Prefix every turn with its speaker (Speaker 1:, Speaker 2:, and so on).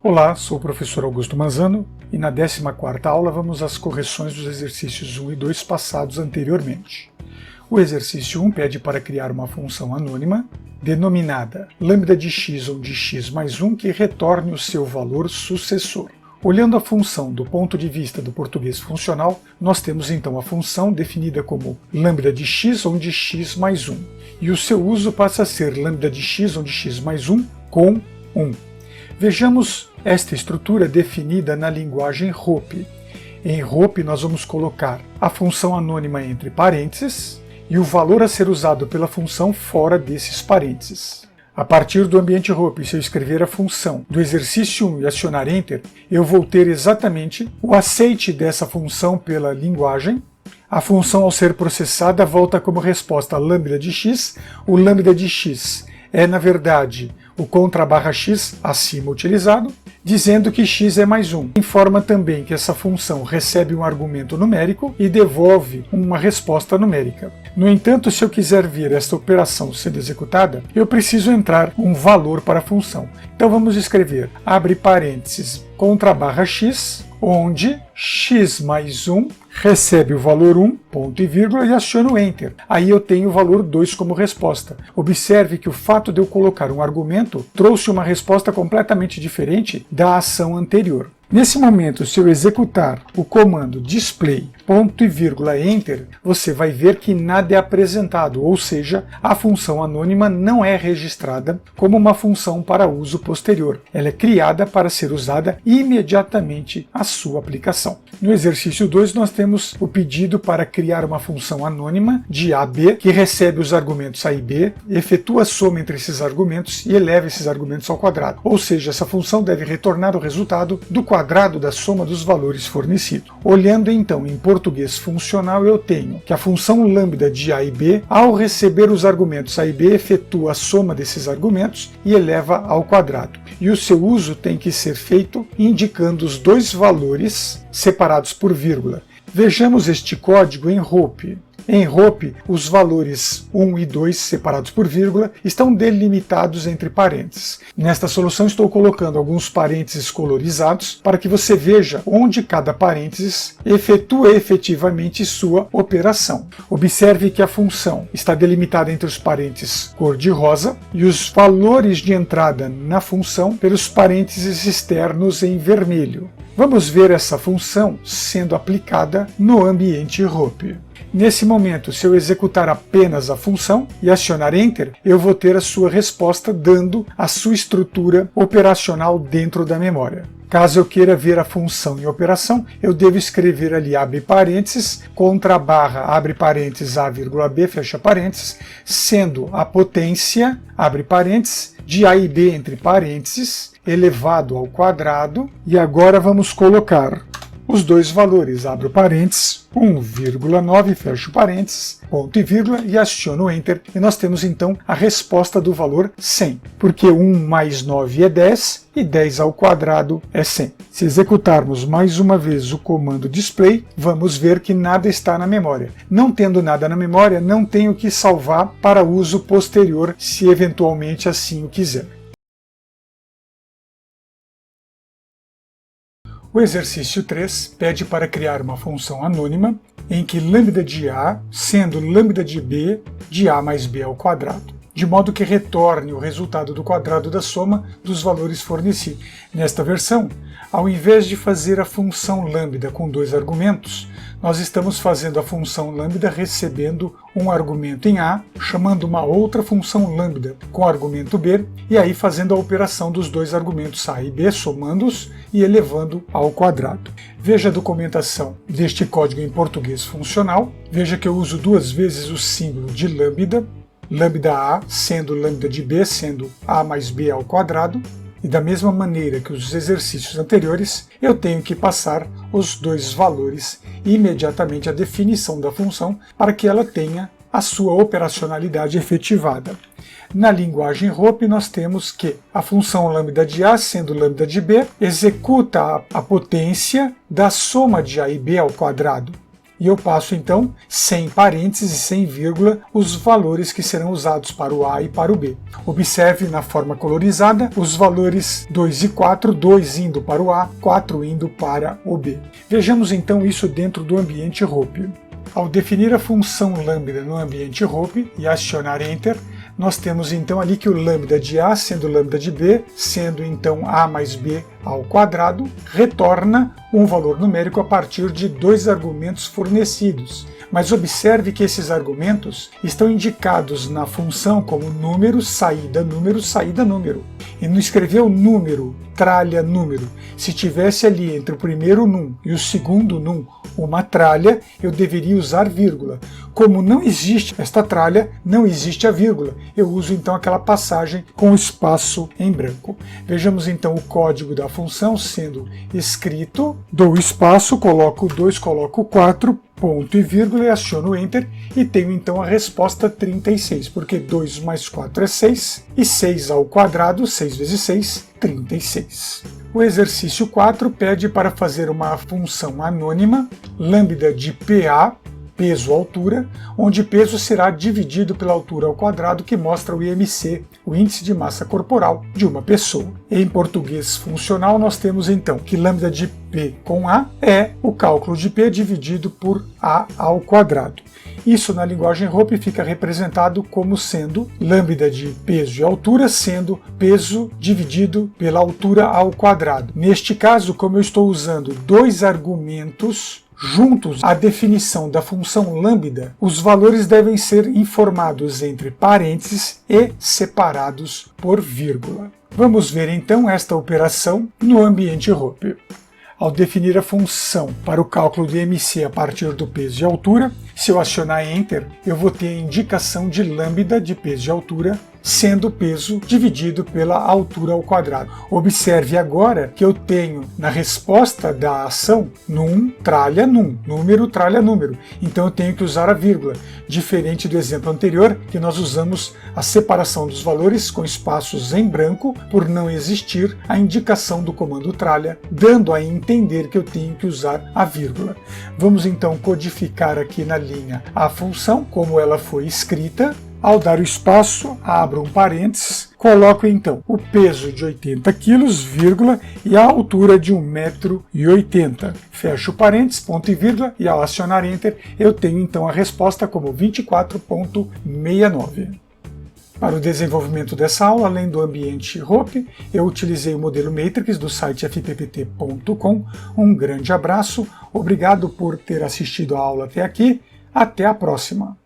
Speaker 1: Olá, sou o professor Augusto Manzano e na 14ª aula vamos às correções dos exercícios 1 e 2 passados anteriormente. O exercício 1 pede para criar uma função anônima, denominada lambda de x onde x mais 1 que retorne o seu valor sucessor. Olhando a função do ponto de vista do português funcional, nós temos então a função definida como lambda de x onde x mais 1, e o seu uso passa a ser lambda de x onde x mais 1 com 1. Vejamos esta estrutura definida na linguagem ROP. Em ROP nós vamos colocar a função anônima entre parênteses e o valor a ser usado pela função fora desses parênteses. A partir do ambiente ROP, se eu escrever a função do exercício 1 e acionar Enter, eu vou ter exatamente o aceite dessa função pela linguagem. A função, ao ser processada, volta como resposta lambda de x. O lambda de x é, na verdade, o contra barra x acima utilizado, dizendo que x é mais 1. Informa também que essa função recebe um argumento numérico e devolve uma resposta numérica. No entanto, se eu quiser ver esta operação sendo executada, eu preciso entrar um valor para a função. Então vamos escrever, abre parênteses, contra barra x, onde x mais 1 recebe o valor 1, ponto e vírgula, e aciono Enter. Aí eu tenho o valor 2 como resposta. Observe que o fato de eu colocar um argumento trouxe uma resposta completamente diferente da ação anterior. Nesse momento, se eu executar o comando display, ponto e vírgula, enter, você vai ver que nada é apresentado, ou seja, a função anônima não é registrada como uma função para uso posterior. Ela é criada para ser usada imediatamente à sua aplicação. No exercício 2, nós temos o pedido para criar uma função anônima de A a B, que recebe os argumentos A e B, efetua a soma entre esses argumentos e eleva esses argumentos ao quadrado. Ou seja, essa função deve retornar o resultado do quadrado da soma dos valores fornecidos. Olhando então em português funcional, eu tenho que a função lambda de A e B, ao receber os argumentos A e B, efetua a soma desses argumentos e eleva ao quadrado. E o seu uso tem que ser feito indicando os dois valores separados por vírgula. Vejamos este código em ROP. Em ROP, os valores 1 e 2, separados por vírgula, estão delimitados entre parênteses. Nesta solução estou colocando alguns parênteses colorizados para que você veja onde cada parênteses efetua efetivamente sua operação. Observe que a função está delimitada entre os parênteses cor-de-rosa e os valores de entrada na função pelos parênteses externos em vermelho. Vamos ver essa função sendo aplicada no ambiente ROP. Nesse momento, se eu executar apenas a função e acionar Enter, eu vou ter a sua resposta dando a sua estrutura operacional dentro da memória. Caso eu queira ver a função em operação, eu devo escrever ali abre parênteses, contra barra, abre parênteses, A, vírgula B, fecha parênteses, sendo a potência, abre parênteses, de A e B entre parênteses, elevado ao quadrado, e agora vamos colocar os dois valores, abro parênteses, 1,9, fecho parênteses, ponto e vírgula, e aciono Enter, e nós temos então a resposta do valor 100, porque 1 mais 9 é 10, e 10 ao quadrado é 100. Se executarmos mais uma vez o comando display, vamos ver que nada está na memória. Não tendo nada na memória, não tenho que salvar para uso posterior, se eventualmente assim o quiser. O exercício 3 pede para criar uma função anônima em que lambda de A, sendo lambda de B, de A mais B ao quadrado, de modo que retorne o resultado do quadrado da soma dos valores fornecidos. Nesta versão, ao invés de fazer a função lambda com dois argumentos, nós estamos fazendo a função lambda recebendo um argumento em A, chamando uma outra função lambda com argumento B, e aí fazendo a operação dos dois argumentos A e B, somando-os e elevando ao quadrado. Veja a documentação deste código em português funcional. Veja que eu uso duas vezes o símbolo de lambda, lambda A sendo lambda de B, sendo A mais B ao quadrado, e da mesma maneira que os exercícios anteriores, eu tenho que passar os dois valores e imediatamente a definição da função para que ela tenha a sua operacionalidade efetivada. Na linguagem ROP, nós temos que a função lambda de A, sendo lambda de B, executa a potência da soma de A e B ao quadrado. e eu passo então, sem parênteses e sem vírgula, os valores que serão usados para o A e para o B. Observe na forma colorizada os valores 2 e 4, 2 indo para o A, 4 indo para o B. Vejamos então isso dentro do ambiente Hope. Ao definir a função lambda no ambiente Hope e acionar Enter, nós temos então ali que o lambda de A, sendo lambda de B, sendo então A mais B ao quadrado, retorna um valor numérico a partir de dois argumentos fornecidos. Mas observe que esses argumentos estão indicados na função como número, saída, número, saída, número. E não escreveu número, tralha, número. Se tivesse ali entre o primeiro num e o segundo num uma tralha, eu deveria usar vírgula. Como não existe esta tralha, não existe a vírgula. Eu uso então aquela passagem com espaço em branco. Vejamos então o código da função sendo escrito, dou espaço, coloco 2, coloco 4, ponto e vírgula e aciono Enter e tenho então a resposta 36, porque 2 mais 4 é 6 e 6 ao quadrado, 6 vezes 6, 36. O exercício 4 pede para fazer uma função anônima, lambda de PA, peso altura, onde peso será dividido pela altura ao quadrado, que mostra o IMC, o índice de massa corporal de uma pessoa. Em português funcional, nós temos então que lambda de P com A é o cálculo de P dividido por A ao quadrado. Isso na linguagem Hope fica representado como sendo lambda de peso e altura sendo peso dividido pela altura ao quadrado. Neste caso, como eu estou usando dois argumentos juntos à definição da função lambda, os valores devem ser informados entre parênteses e separados por vírgula. Vamos ver então esta operação no ambiente Hope. Ao definir a função para o cálculo de IMC a partir do peso e altura, se eu acionar Enter, eu vou ter a indicação de lambda de peso e altura sendo o peso dividido pela altura ao quadrado. Observe agora que eu tenho na resposta da ação num tralha num, número tralha número. Então eu tenho que usar a vírgula, diferente do exemplo anterior, que nós usamos a separação dos valores com espaços em branco por não existir a indicação do comando tralha, dando a entender que eu tenho que usar a vírgula. Vamos então codificar aqui na linha a função como ela foi escrita. Ao dar o espaço, abro um parênteses, coloco então o peso de 80 kg, vírgula, e a altura de 1,80 m. Fecho o parênteses, ponto e vírgula, e ao acionar Enter, eu tenho então a resposta como 24,69. Para o desenvolvimento dessa aula, além do ambiente Hope, eu utilizei o modelo Matrix do site fppt.com. Um grande abraço, obrigado por ter assistido a aula até aqui, até a próxima!